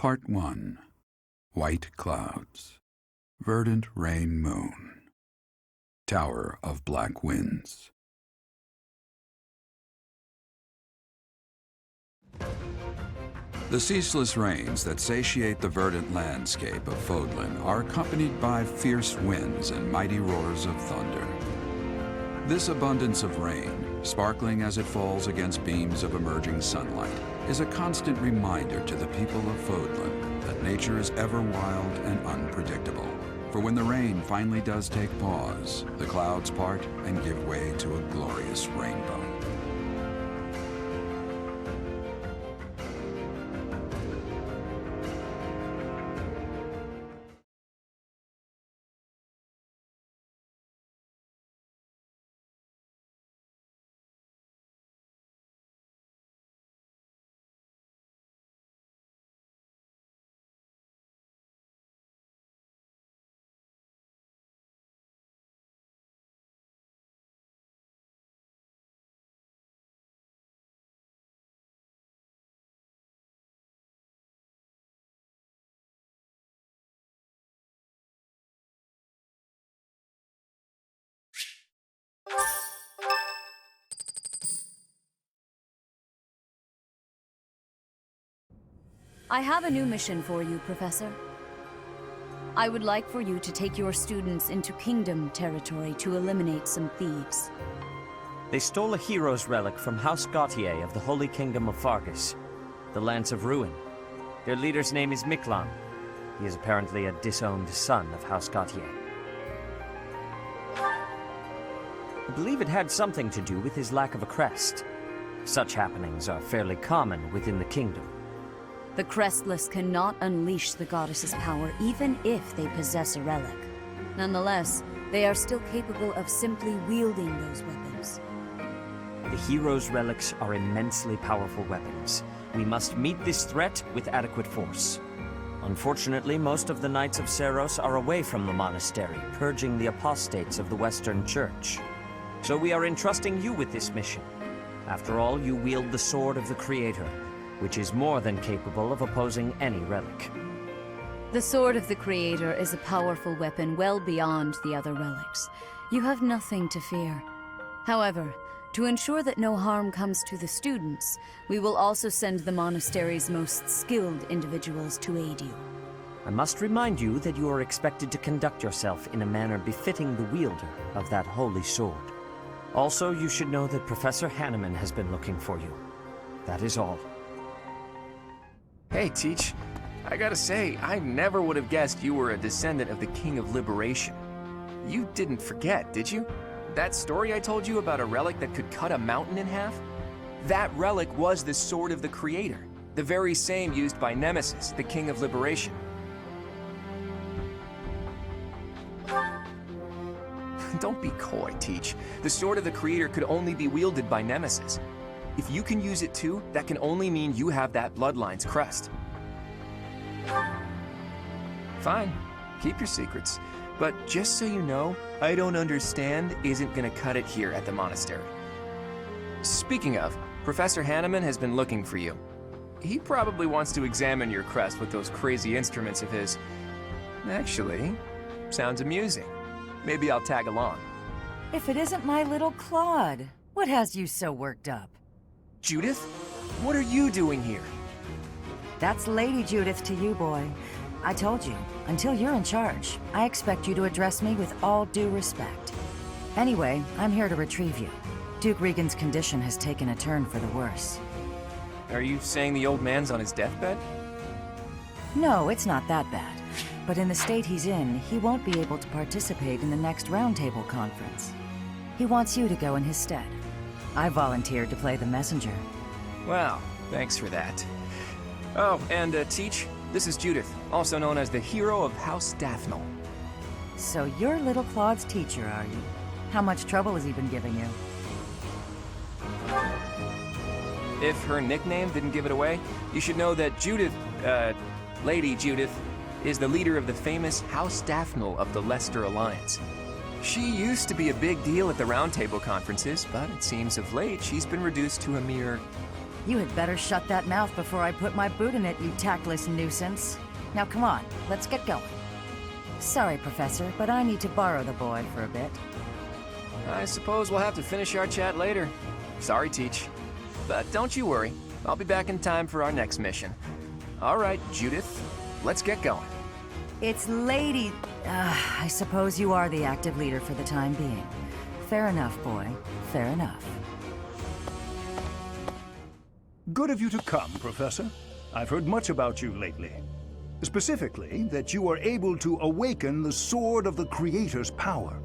Part 1. White Clouds. Verdant Rain Moon. Tower of Black Winds. The ceaseless rains that satiate the verdant landscape of Fodlan are accompanied by fierce winds and mighty roars of thunder. This abundance of rain, sparkling as it falls against beams of emerging sunlight, is a constant reminder to the people of Fodlan that nature is ever wild and unpredictable. For when the rain finally does take pause, the clouds part and give way to a glorious rainbow. I have a new mission for you, Professor. I would like for you to take your students into Kingdom territory to eliminate some thieves. They stole a hero's relic from House Gautier of the Holy Kingdom of Fargus, the Lance of Ruin. Their leader's name is Miklan. He is apparently a disowned son of House Gautier. I believe it had something to do with his lack of a crest. Such happenings are fairly common within the kingdom. The Crestless cannot unleash the goddess's power even if they possess a relic. Nonetheless, they are still capable of simply wielding those weapons. The hero's relics are immensely powerful weapons. We must meet this threat with adequate force. Unfortunately, most of the Knights of Seiros are away from the monastery, purging the apostates of the Western Church. So we are entrusting you with this mission. After all, you wield the Sword of the Creator, which is more than capable of opposing any relic. The Sword of the Creator is a powerful weapon well beyond the other relics. You have nothing to fear. However, to ensure that no harm comes to the students, we will also send the monastery's most skilled individuals to aid you. I must remind you that you are expected to conduct yourself in a manner befitting the wielder of that holy sword. Also, you should know that Professor Hanneman has been looking for you. That is all. Hey, Teach. I gotta say, I never would have guessed you were a descendant of the King of Liberation. You didn't forget, did you? That story I told you about a relic that could cut a mountain in half? That relic was the Sword of the Creator, the very same used by Nemesis, the King of Liberation. Don't be coy, Teach. The Sword of the Creator could only be wielded by Nemesis. If you can use it too, that can only mean you have that bloodline's crest. Fine, keep your secrets. But just so you know, I don't understand isn't gonna cut it here at the monastery. Speaking of, Professor Hanneman has been looking for you. He probably wants to examine your crest with those crazy instruments of his. Actually, sounds amusing. Maybe I'll tag along. If it isn't my little Claude, what has you so worked up? Judith? What are you doing here? That's Lady Judith to you, boy. I told you, until you're in charge, I expect you to address me with all due respect. Anyway, I'm here to retrieve you. Duke Regan's condition has taken a turn for the worse. Are you saying the old man's on his deathbed? No, it's not that bad. But in the state he's in, he won't be able to participate in the next Roundtable conference. He wants you to go in his stead. I volunteered to play the messenger. Wow, thanks for that. Oh, and Teach, this is Judith, also known as the hero of House Dathnel. So you're little Claude's teacher, are you? How much trouble has he been giving you? If her nickname didn't give it away, you should know that Judith, Lady Judith, is the leader of the famous House Dathnel of the Leicester Alliance. She used to be a big deal at the Roundtable conferences, but it seems of late she's been reduced to a mere You had better shut that mouth before I put my boot in it, you tactless nuisance. Now come on, let's get going. Sorry, Professor, but I need to borrow the boy for a bit. I suppose we'll have to finish our chat later. Sorry, Teach. But don't you worry. I'll be back in time for our next mission. All right, Judith, let's get going. It's Lady... I suppose you are the active leader for the time being. Fair enough, boy. Fair enough. Good of you to come, Professor. I've heard much about you lately. Specifically, that you are able to awaken the Sword of the Creator's power.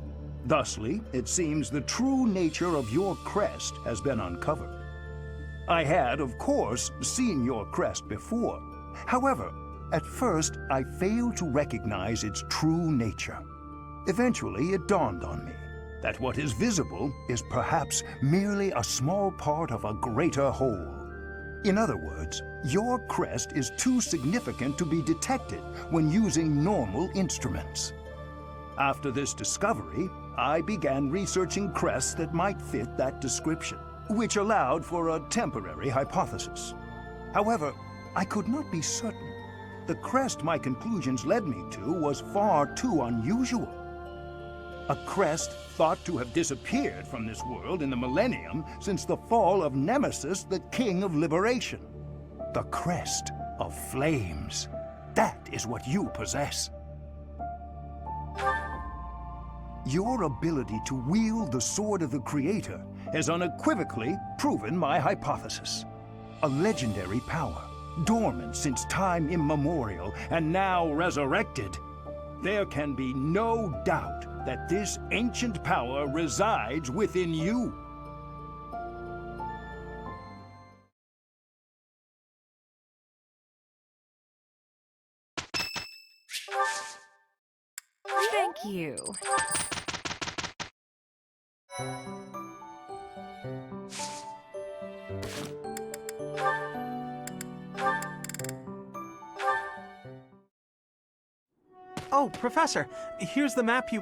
Thusly, it seems the true nature of your crest has been uncovered. I had, of course, seen your crest before. However, at first, I failed to recognize its true nature. Eventually, it dawned on me that what is visible is perhaps merely a small part of a greater whole. In other words, your crest is too significant to be detected when using normal instruments. After this discovery, I began researching crests that might fit that description, which allowed for a temporary hypothesis. However, I could not be certain. The crest my conclusions led me to was far too unusual. A crest thought to have disappeared from this world in the millennium since the fall of Nemesis, the King of Liberation. The crest of flames. That is what you possess. Your ability to wield the Sword of the Creator has unequivocally proven my hypothesis. A legendary power, dormant since time immemorial and now resurrected. There can be no doubt that this ancient power resides within you. Thank you. Oh, Professor, here's the map you...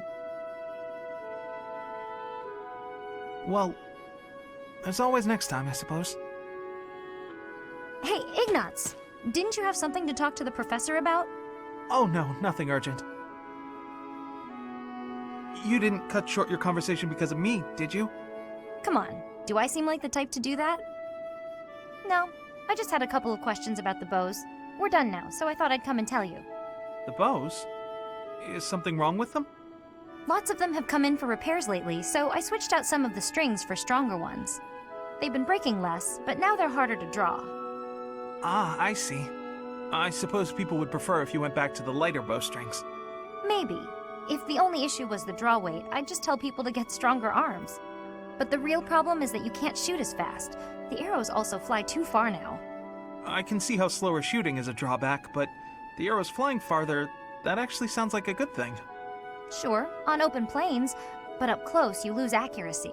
Well, there's always next time, I suppose. Hey, Ignatz! Didn't you have something to talk to the professor about? Oh no, nothing urgent. You didn't cut short your conversation because of me, did you? Come on, do I seem like the type to do that? No, I just had a couple of questions about the bows. We're done now, so I thought I'd come and tell you. The bows? Is something wrong with them? Lots of them have come in for repairs lately, so I switched out some of the strings for stronger ones. They've been breaking less, but now they're harder to draw. Ah, I see. I suppose people would prefer if you went back to the lighter bowstrings. Maybe. If the only issue was the draw weight, I'd just tell people to get stronger arms. But the real problem is that you can't shoot as fast. The arrows also fly too far now. I can see how slower shooting is a drawback, but the arrows flying farther, that actually sounds like a good thing. Sure, on open plains, but up close you lose accuracy.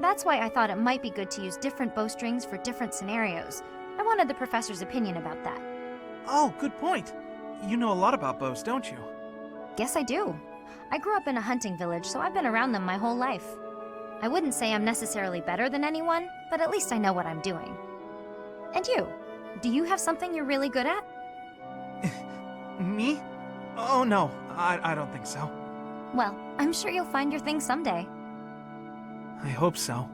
That's why I thought it might be good to use different bowstrings for different scenarios. I wanted the professor's opinion about that. Oh, good point. You know a lot about bows, don't you? Guess I do. I grew up in a hunting village, so I've been around them my whole life. I wouldn't say I'm necessarily better than anyone, but at least I know what I'm doing. And you? Do you have something you're really good at? Me? Oh no, I don't think so. Well, I'm sure you'll find your thing someday. I hope so.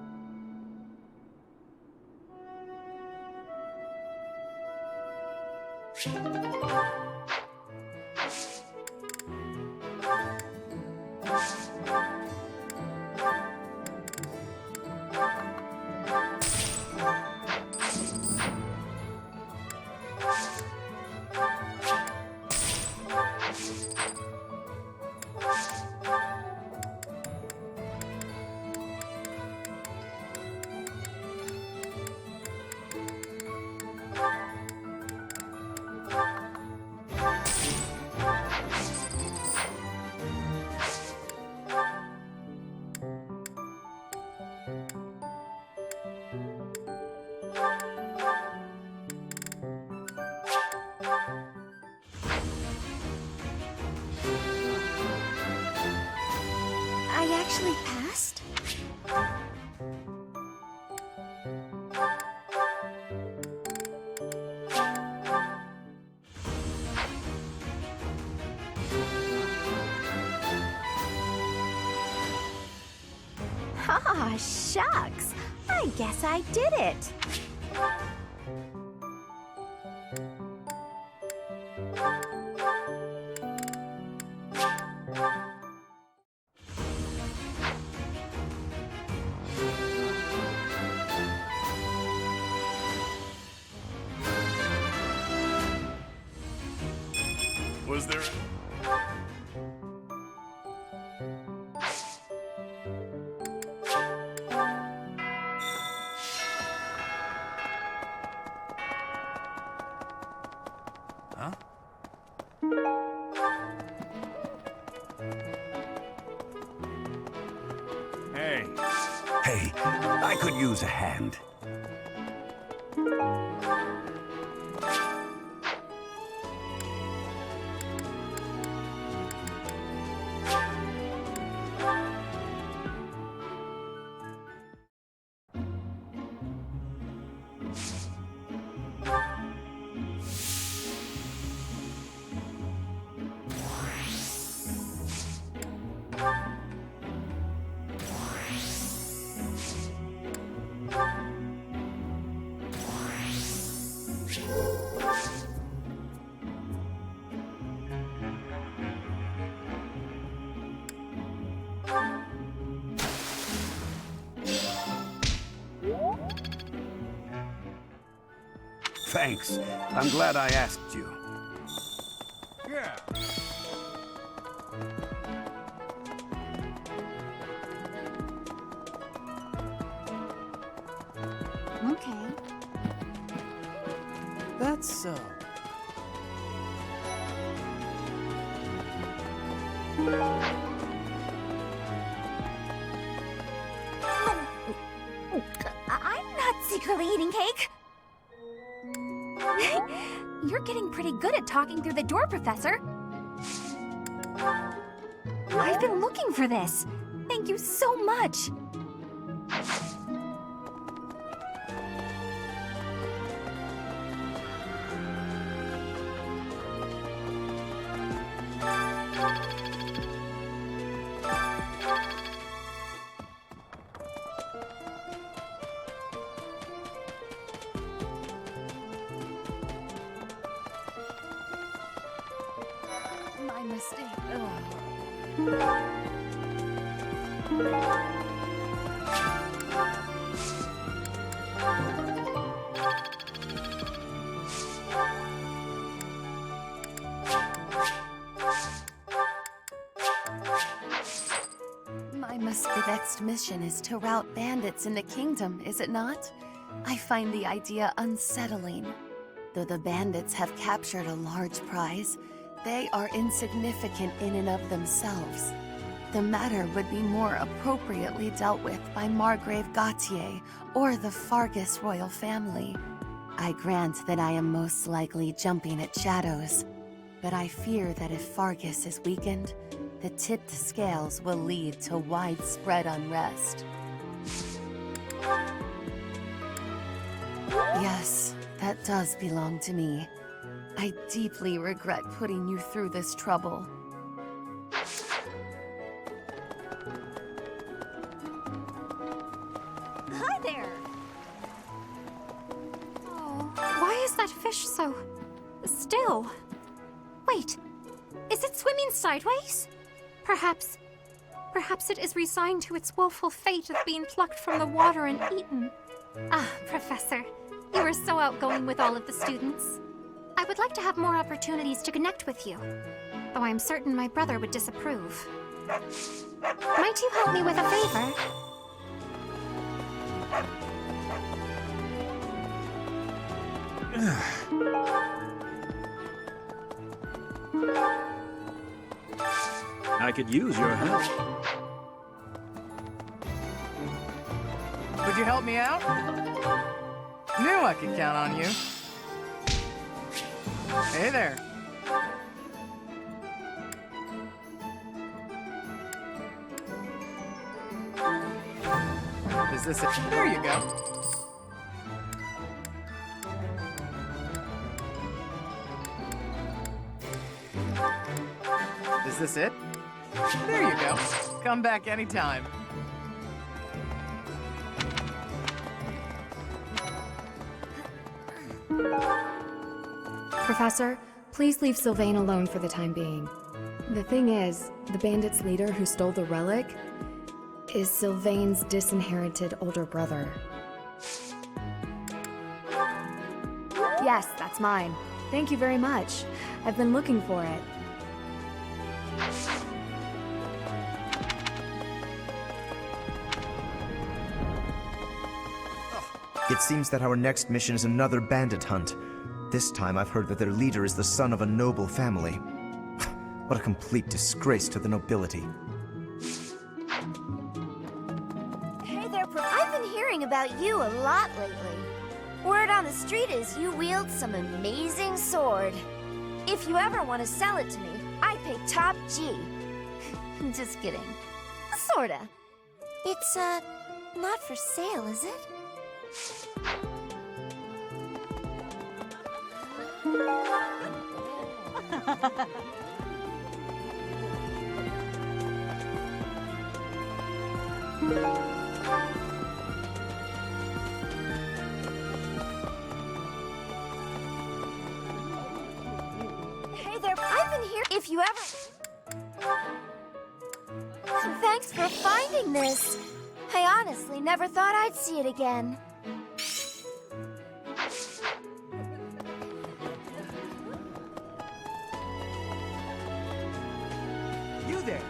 Aw, shucks. I guess I did it. Was there... Huh? Hey. Hey, I could use a hand. Thanks. I'm glad I asked you. Yeah. Okay. That's so. I'm not secretly eating cake. You're getting pretty good at talking through the door, Professor. I've been looking for this. Thank you so much. My mistake. The next mission is to rout bandits in the kingdom, is it not? I find the idea unsettling. Though the bandits have captured a large prize, they are insignificant in and of themselves. The matter would be more appropriately dealt with by Margrave Gautier or the Fargus royal family. I grant that I am most likely jumping at shadows, but I fear that if Fargus is weakened, the tipped scales will lead to widespread unrest. Yes, that does belong to me. I deeply regret putting you through this trouble. Hi there. Oh, why is that fish so still? Wait, is it swimming sideways? Perhaps it is resigned to its woeful fate of being plucked from the water and eaten. Ah, Professor, you are so outgoing with all of the students. I would like to have more opportunities to connect with you, though I am certain my brother would disapprove. Might you help me with a favor? I could use your help. Would you help me out? Knew I could count on you. Hey there. Is this it? There you go. Is this it? There you go. Come back anytime. Professor, please leave Sylvain alone for the time being. The thing is, the bandit's leader who stole the relic is Sylvain's disinherited older brother. Yes, that's mine. Thank you very much. I've been looking for it. It seems that our next mission is another bandit hunt. This time I've heard that their leader is the son of a noble family. What a complete disgrace to the nobility. Hey there, I've been hearing about you a lot lately. Word on the street is you wield some amazing sword. If you ever want to sell it to me, I pay top G. Just kidding. Sorta. It's, not for sale, is it? Hey there, I've been here if you ever... Thanks for finding this. I honestly never thought I'd see it again. You there!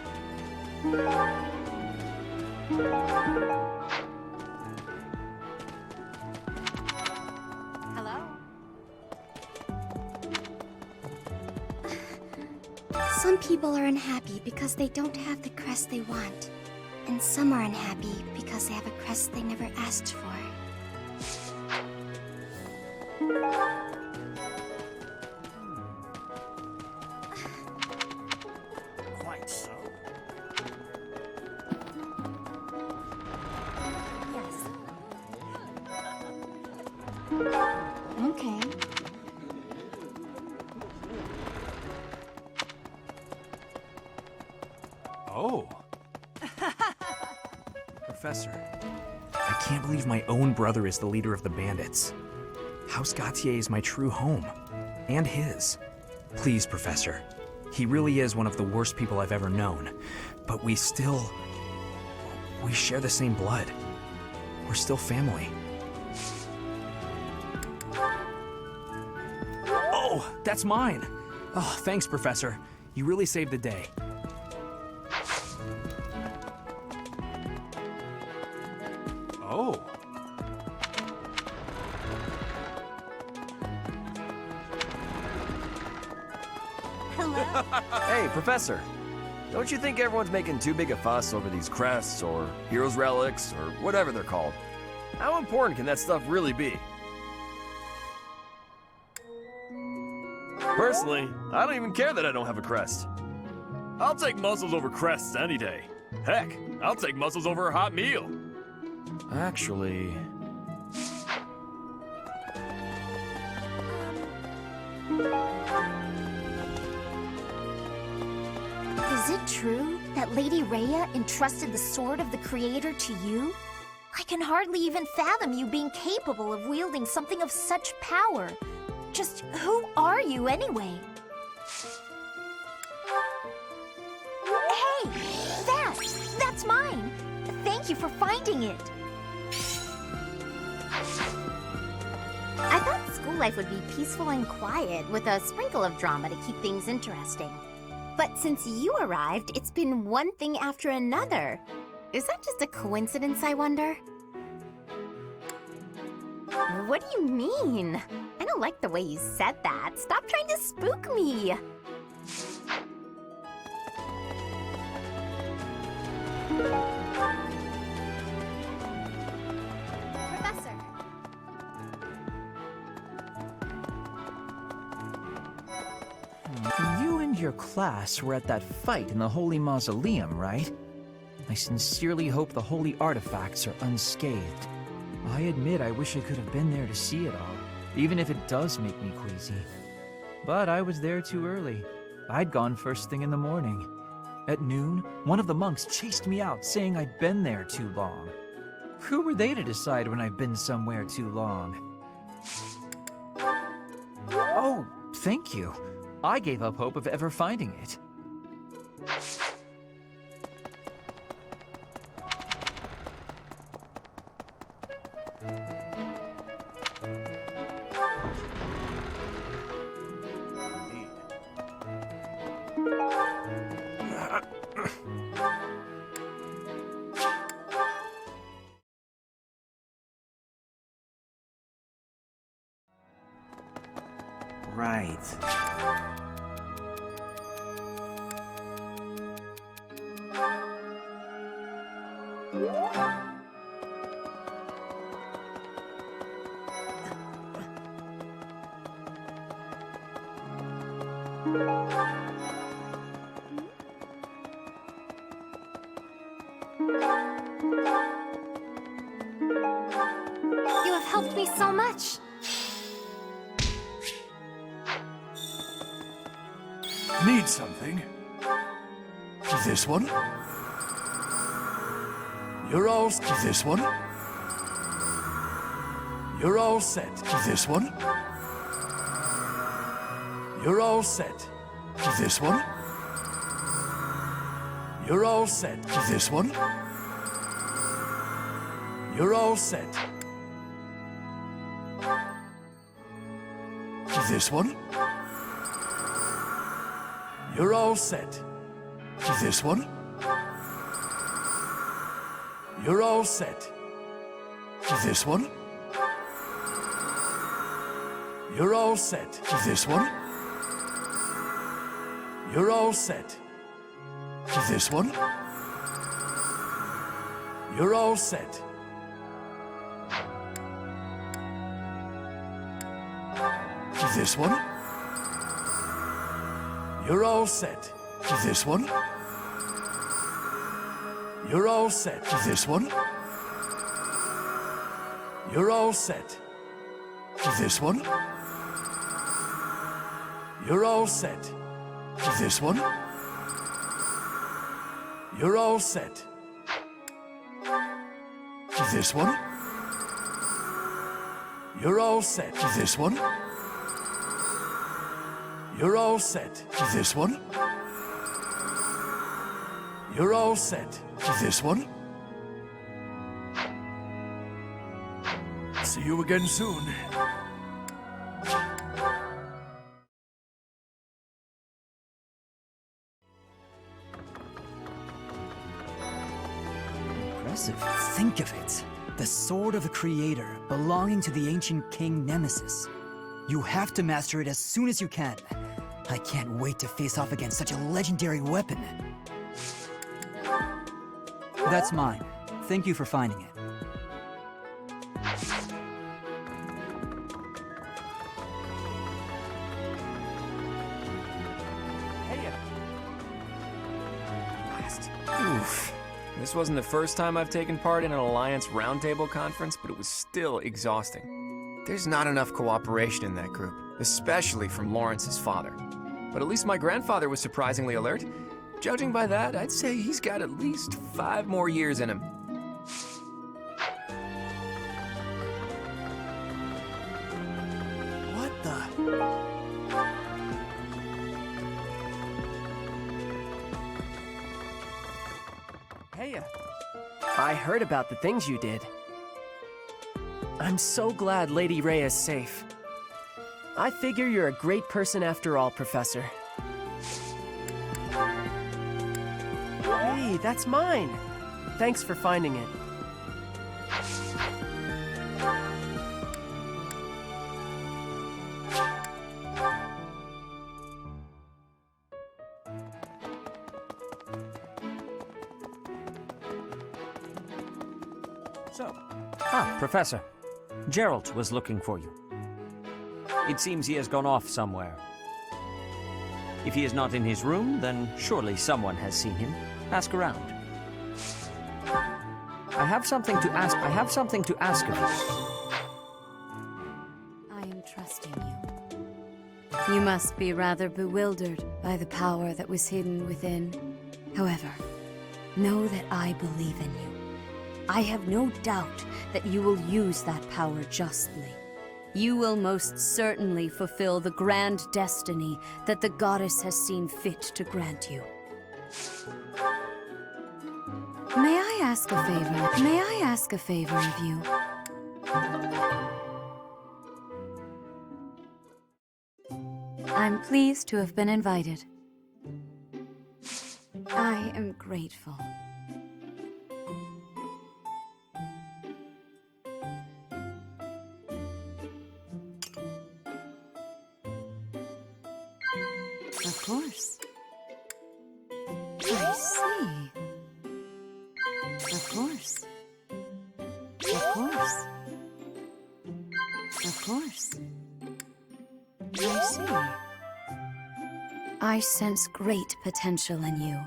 Hello? Some people are unhappy because they don't have the crest they want. And some are unhappy because they have a crest they never asked for. Quite so. Yes. Okay. Oh. Professor, I can't believe my own brother is the leader of the bandits. House Gautier is my true home. And his. Please, Professor. He really is one of the worst people I've ever known. But we share the same blood. We're still family. Oh, that's mine! Oh, thanks, Professor. You really saved the day. Oh. Hey, Professor. Don't you think everyone's making too big a fuss over these crests or heroes' relics or whatever they're called? How important can that stuff really be? Personally, I don't even care that I don't have a crest. I'll take muscles over crests any day. Heck, I'll take muscles over a hot meal. Actually... Is it true that Lady Rhea entrusted the Sword of the Creator to you? I can hardly even fathom you being capable of wielding something of such power. Just who are you anyway? Hey! That's mine! Thank you for finding it! I thought school life would be peaceful and quiet, with a sprinkle of drama to keep things interesting. But since you arrived, it's been one thing after another. Is that just a coincidence, I wonder? What do you mean? I don't like the way you said that. Stop trying to spook me. Professor. You and your class were at that fight in the Holy Mausoleum, right? I sincerely hope the holy artifacts are unscathed. I admit I wish I could have been there to see it all, even if it does make me queasy. But I was there too early. I'd gone first thing in the morning. At noon, one of the monks chased me out, saying I'd been there too long. Who were they to decide when I've been somewhere too long? Oh, thank you. I gave up hope of ever finding it. Right. You have helped me so much. Need something? This one? You're all... This one? You're all set. This one? You're all set. This one? You're all set. This one? You're all set. This one? You're all set. This one? You're all set. This one? You're all set. This one? You're all set. This one? You're all set. This one? You're all set. This one? You're all set. This one? You're all set. This one? You're all set. This one? You're all set. This one? You're all set. This one? You're all set. This one? You're all set. This one? See you again soon. Impressive. Think of it. The sword of the Creator, belonging to the ancient king Nemesis. You have to master it as soon as you can. I can't wait to face off against such a legendary weapon. That's mine. Thank you for finding it. Oof. This wasn't the first time I've taken part in an Alliance Roundtable conference, but it was still exhausting. There's not enough cooperation in that group, especially from Lawrence's father. But at least my grandfather was surprisingly alert. Judging by that, I'd say he's got at least 5 more years in him. What the? Hey, I heard about the things you did. I'm so glad Lady Ray is safe. I figure you're a great person after all, Professor. Hey, that's mine. Thanks for finding it. Professor. Gerald was looking for you. It seems he has gone off somewhere. If he is not in his room, then surely someone has seen him. Ask around. I have something to ask of you. I am trusting you. You must be rather bewildered by the power that was hidden within. However, know that I believe in you. I have no doubt that you will use that power justly. you will most certainly fulfill the grand destiny that the goddess has seen fit to grant you. May I ask a favor? May I ask a favor of you? I'm pleased to have been invited. I am grateful. Of course. I see. Of course. Of course. Of course. I see. I sense great potential in you.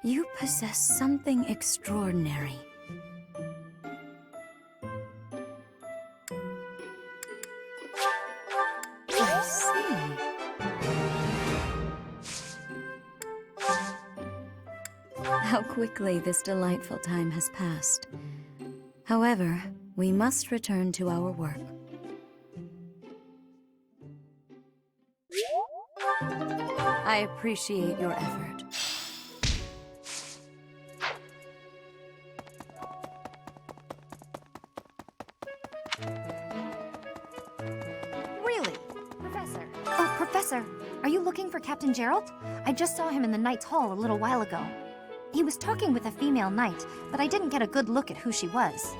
You possess something extraordinary. I see. How quickly this delightful time has passed. However, we must return to our work. I appreciate your effort. Really? Professor. Oh, Professor, are you looking for Captain Gerald? I just saw him in the Knight's Hall a little while ago. He was talking with a female knight, but I didn't get a good look at who she was.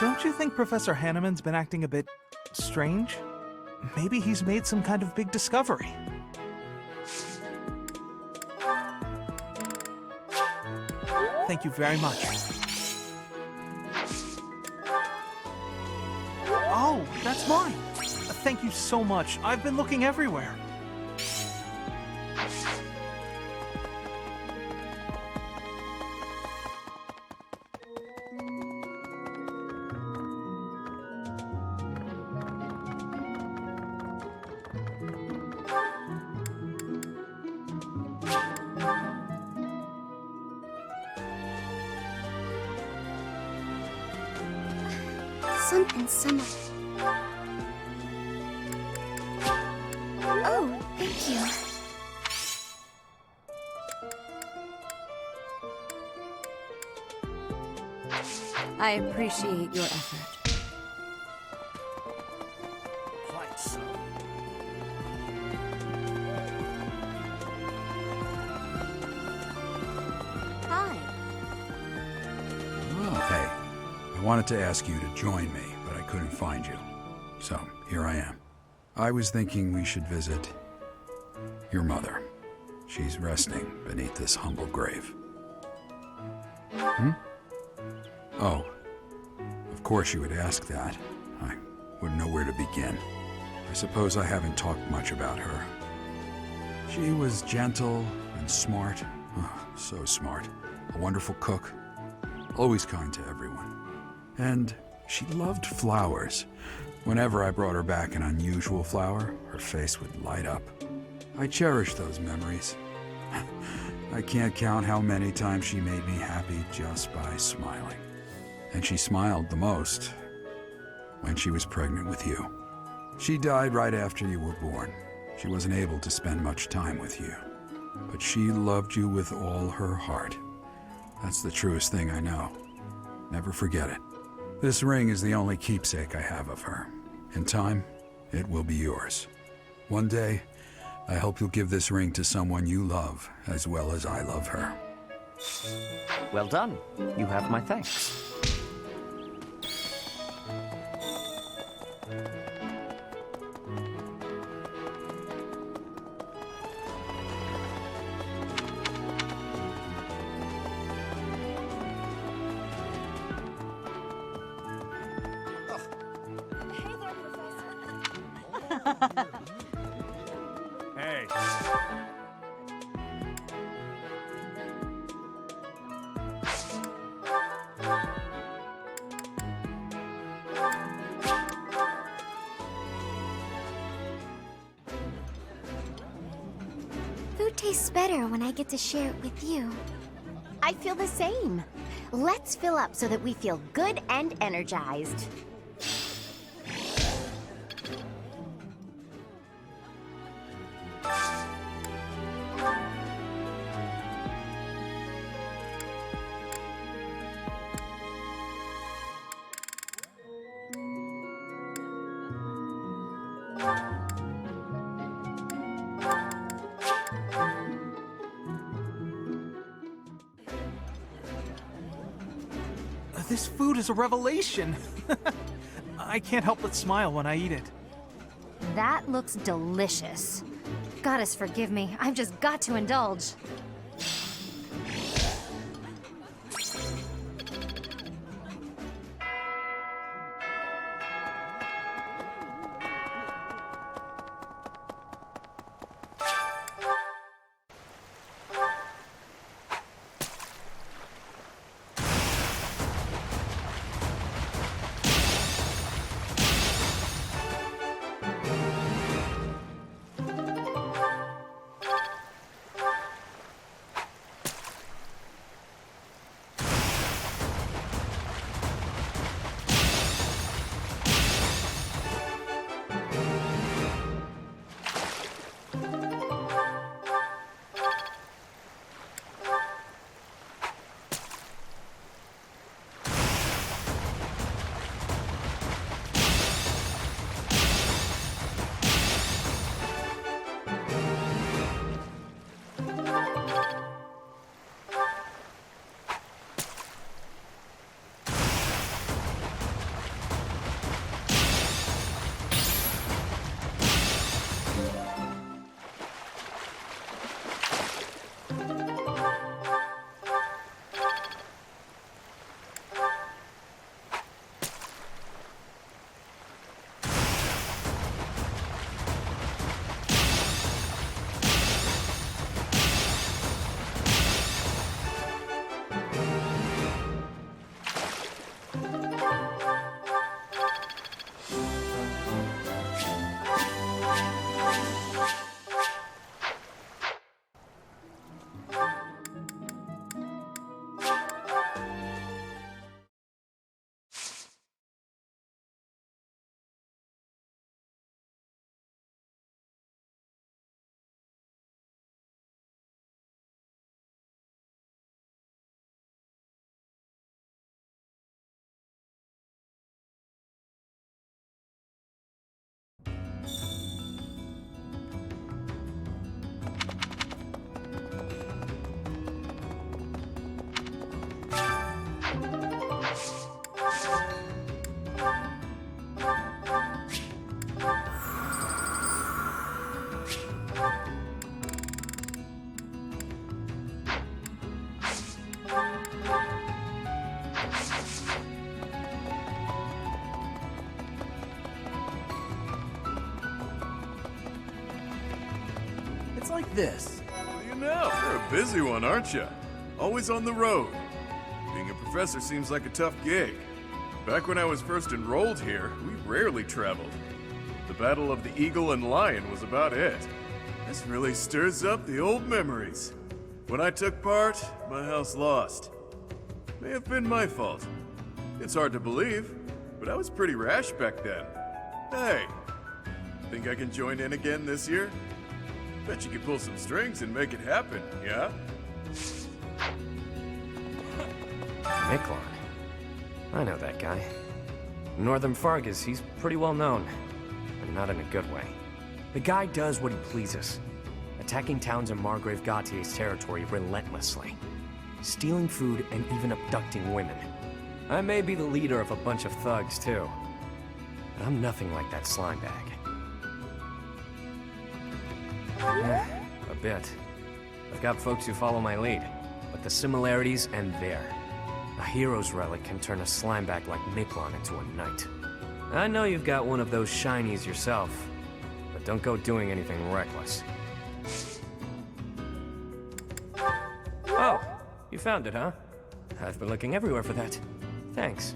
Don't you think Professor Hanneman's been acting a bit strange? Maybe he's made some kind of big discovery. Thank you very much. Oh, that's mine. Thank you so much. I've been looking everywhere. Someone. Oh, thank you. I appreciate your effort. Quite so. Hi. Hey, I wanted to ask you to join me, but I couldn't find you. So, here I am. I was thinking we should visit your mother. She's resting beneath this humble grave. Oh, of course you would ask that. I wouldn't know where to begin. I suppose I haven't talked much about her. She was gentle and smart. Oh, so smart. A wonderful cook. Always kind to everyone. And she loved flowers. Whenever I brought her back an unusual flower, her face would light up. I cherish those memories. I can't count how many times she made me happy just by smiling. And she smiled the most when she was pregnant with you. She died right after you were born. She wasn't able to spend much time with you. But she loved you with all her heart. That's the truest thing I know. Never forget it. This ring is the only keepsake I have of her. In time, it will be yours. One day, I hope you'll give this ring to someone you love as well as I love her. Well done. You have my thanks. Hey. tastes better when I get to share it with you. I feel the same. Let's fill up so that we feel good and energized. This food is a revelation. I can't help but smile when I eat it. That looks delicious. Goddess forgive me, I've just got to indulge. It's like this. What do you know? You're a busy one, aren't you? Always on the road. Being a professor seems like a tough gig. Back when I was first enrolled here, we rarely traveled. The Battle of the Eagle and Lion was about it. This really stirs up the old memories. When I took part, my house lost. May have been my fault. It's hard to believe, but I was pretty rash back then. Hey, think I can join in again this year? Bet you could pull some strings and make it happen, yeah? Miklon. I know that guy. Northern Fargus, he's pretty well known. But not in a good way. The guy does what he pleases. Attacking towns in Margrave Gautier's territory relentlessly. Stealing food and even abducting women. I may be the leader of a bunch of thugs, too. But I'm nothing like that slime bag. A bit. I've got folks who follow my lead, but the similarities end there. A hero's relic can turn a slimeback like Miklon into a knight. I know you've got one of those shinies yourself, but don't go doing anything reckless. Oh, you found it, huh? I've been looking everywhere for that. Thanks.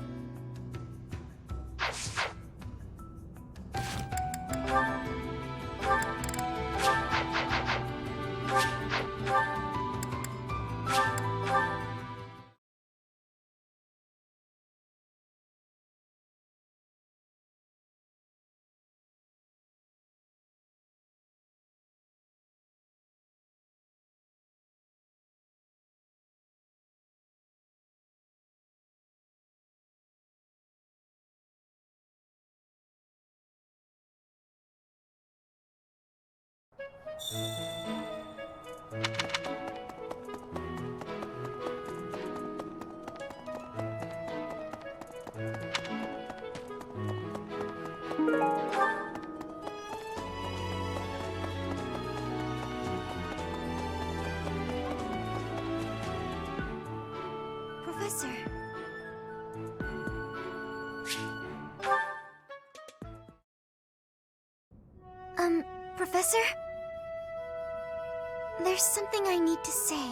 Professor. Professor? There's something I need to say.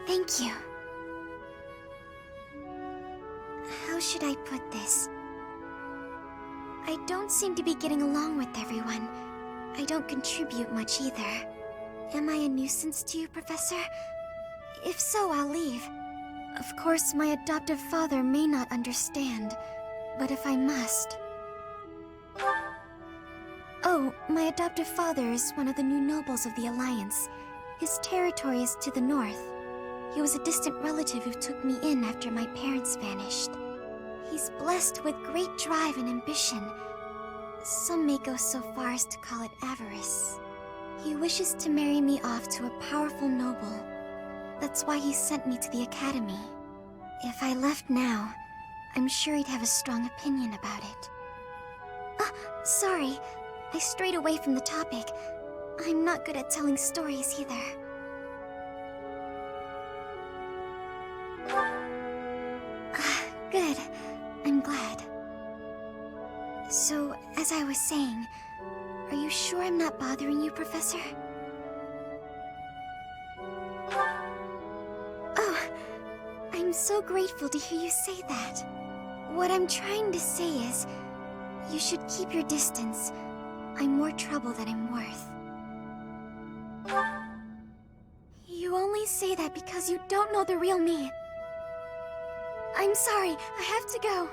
Thank you. How should I put this? I don't seem to be getting along with everyone. I don't contribute much either. Am I a nuisance to you, Professor? If so, I'll leave. Of course, my adoptive father may not understand, but if I must... Oh, my adoptive father is one of the new nobles of the Alliance. His territory is to the north. He was a distant relative who took me in after my parents vanished. He's blessed with great drive and ambition. Some may go so far as to call it avarice. He wishes to marry me off to a powerful noble. That's why he sent me to the academy. If I left now, I'm sure he'd have a strong opinion about it. Sorry. I strayed away from the topic. I'm not good at telling stories either. Good. I'm glad. So, as I was saying, are you sure I'm not bothering you, Professor? Oh, I'm so grateful to hear you say that. What I'm trying to say is, you should keep your distance. I'm more trouble than I'm worth. You only say that because you don't know the real me. I'm sorry, I have to go.